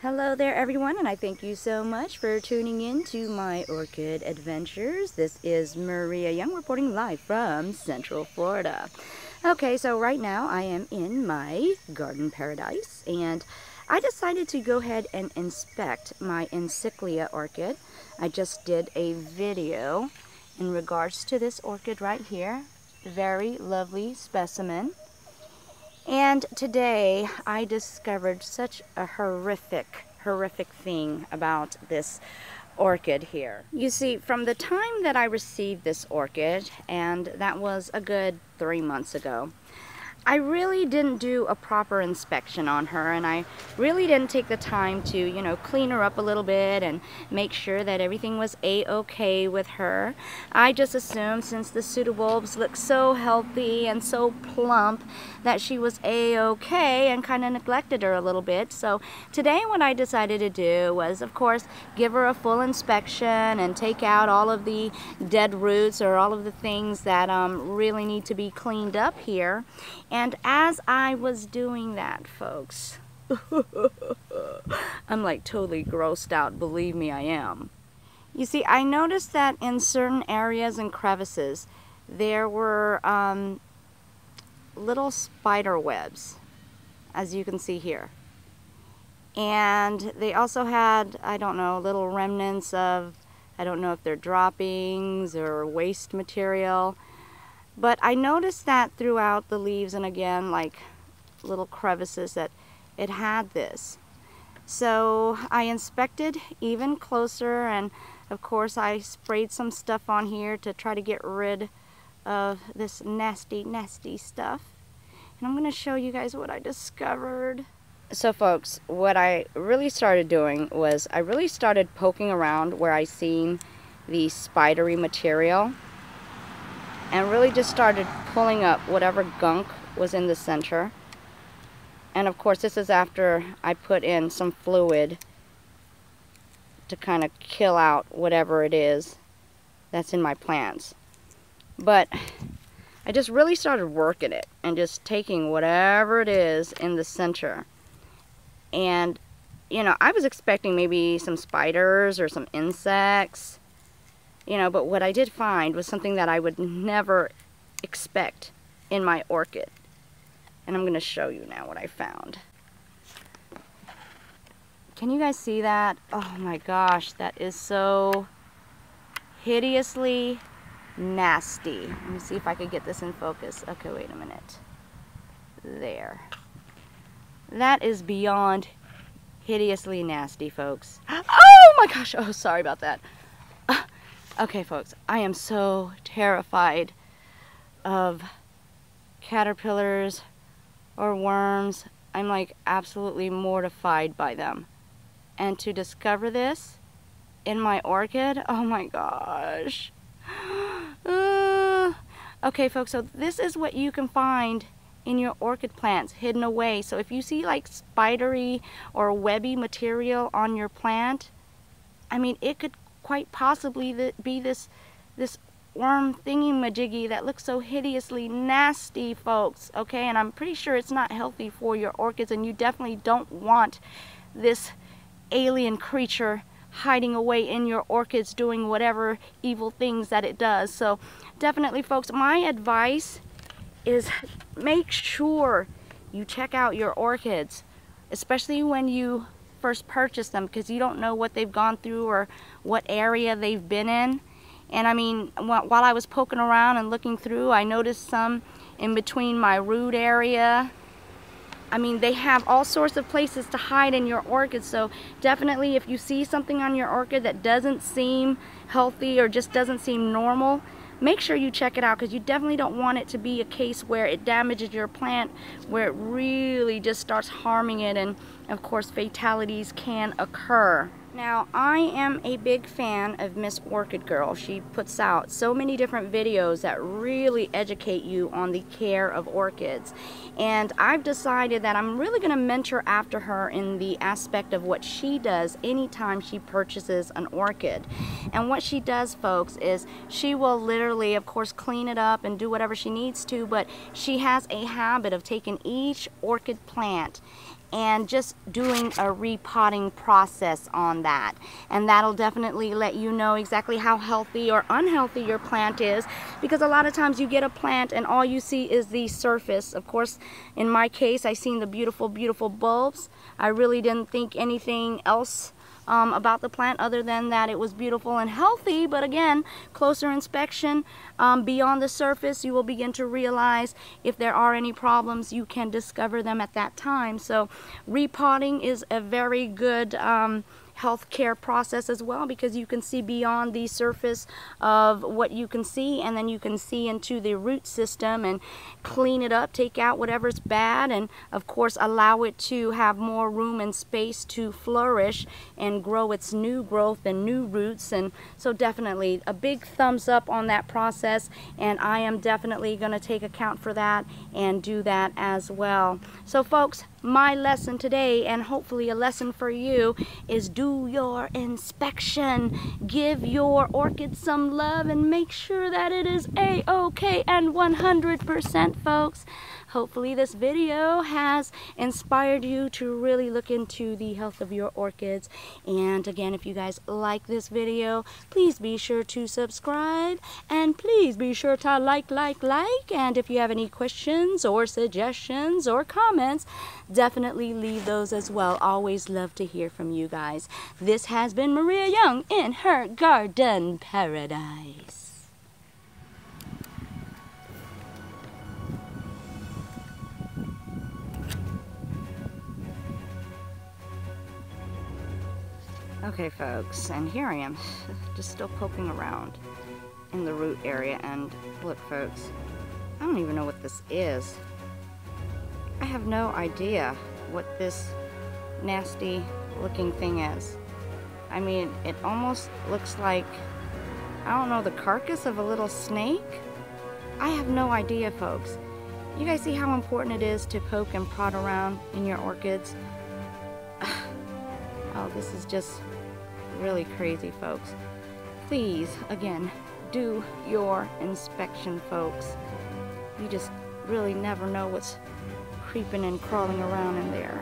Hello there everyone, and I thank you so much for tuning in to my orchid adventures. This is Maria Young reporting live from Central Florida. Okay, so right now I am in my garden paradise, and I decided to go ahead and inspect my Encyclia orchid. I just did a video in regards to this orchid right here. Very lovely specimen. And today I discovered such a horrific thing about this orchid here. You see, from the time that I received this orchid, and that was a good 3 months ago, I really didn't do a proper inspection on her, and I really didn't take the time to, clean her up a little bit and make sure that everything was a-okay with her. I just assumed, since the pseudobulbs looked so healthy and so plump, that she was a-okay and kind of neglected her a little bit. So today what I decided to do was, of course, give her a full inspection and take out all of the dead roots or all of the things that really need to be cleaned up here. And as I was doing that, folks, I'm like totally grossed out, believe me, I am. You see, I noticed that in certain areas and crevices, there were little spider webs, as you can see here. And they also had, I don't know, little remnants of, I don't know if they're droppings or waste material. But I noticed that throughout the leaves, and again, like little crevices, that it had this. So I inspected even closer, and of course I sprayed some stuff on here to try to get rid of this nasty stuff. And I'm going to show you guys what I discovered. So folks, what I really started doing was I really started poking around where I seen the spidery material, and really just started pulling up whatever gunk was in the center. And of course, this is after I put in some fluid to kind of kill out whatever it is that's in my plants. But I just really started working it and just taking whatever it is in the center. And, I was expecting maybe some spiders or some insects. But what I did find was something that I would never expect in my orchid. And I'm going to show you now what I found. Can you guys see that? Oh my gosh, that is so hideously nasty. Let me see if I could get this in focus. Okay, wait a minute. There. That is beyond hideously nasty, folks. Oh my gosh, oh, sorry about that. Okay, folks, I am so terrified of caterpillars or worms. I'm like absolutely mortified by them. And to discover this in my orchid, oh my gosh. Okay, folks, so this is what you can find in your orchid plants hidden away. So if you see like spidery or webby material on your plant, I mean, it could quite possibly be this worm thingy-majiggy that looks so hideously nasty, folks, okay? And I'm pretty sure it's not healthy for your orchids, and you definitely don't want this alien creature hiding away in your orchids doing whatever evil things that it does. So definitely, folks, my advice is make sure you check out your orchids, especially when you first purchase them, because you don't know what they've gone through or what area they've been in. And I mean, while I was poking around and looking through, I noticed some in between my root area. I mean, they have all sorts of places to hide in your orchid. So definitely, if you see something on your orchid that doesn't seem healthy or just doesn't seem normal, make sure you check it out, because you definitely don't want it to be a case where it damages your plant, where it really just starts harming it, and of course fatalities can occur. Now, I am a big fan of Miss Orchid Girl. She puts out so many different videos that really educate you on the care of orchids. And I've decided that I'm really going to mentor after her in the aspect of what she does anytime she purchases an orchid. And what she does, folks, is she will literally, of course, clean it up and do whatever she needs to, but she has a habit of taking each orchid plant and just doing a repotting process on that. And that'll definitely let you know exactly how healthy or unhealthy your plant is, because a lot of times you get a plant and all you see is the surface. Of course, in my case, I seen the beautiful, beautiful bulbs. I really didn't think anything else about the plant other than that it was beautiful and healthy. But again, closer inspection beyond the surface, you will begin to realize if there are any problems. You can discover them at that time. So repotting is a very good healthcare process as well, because you can see beyond the surface of what you can see, and then you can see into the root system and clean it up, take out whatever's bad, and of course allow it to have more room and space to flourish and grow its new growth and new roots. And so definitely a big thumbs up on that process, and I am definitely going to take account for that and do that as well. So folks, my lesson today, and hopefully a lesson for you, is do your inspection. Give your orchid some love and make sure that it is A-OK and 100%, folks. Hopefully this video has inspired you to really look into the health of your orchids. And again, if you guys like this video, please be sure to subscribe, and please be sure to like. And if you have any questions or suggestions or comments, definitely leave those as well. Always love to hear from you guys. This has been Maria Young in her garden paradise. Okay folks, and here I am, just still poking around in the root area, and look folks, I don't even know what this is. I have no idea what this nasty looking thing is. I mean, it almost looks like, I don't know, the carcass of a little snake? I have no idea folks. You guys see how important it is to poke and prod around in your orchids? Oh, this is just really crazy, folks. Please, again, do your inspection, folks. You just really never know what's creeping and crawling around in there.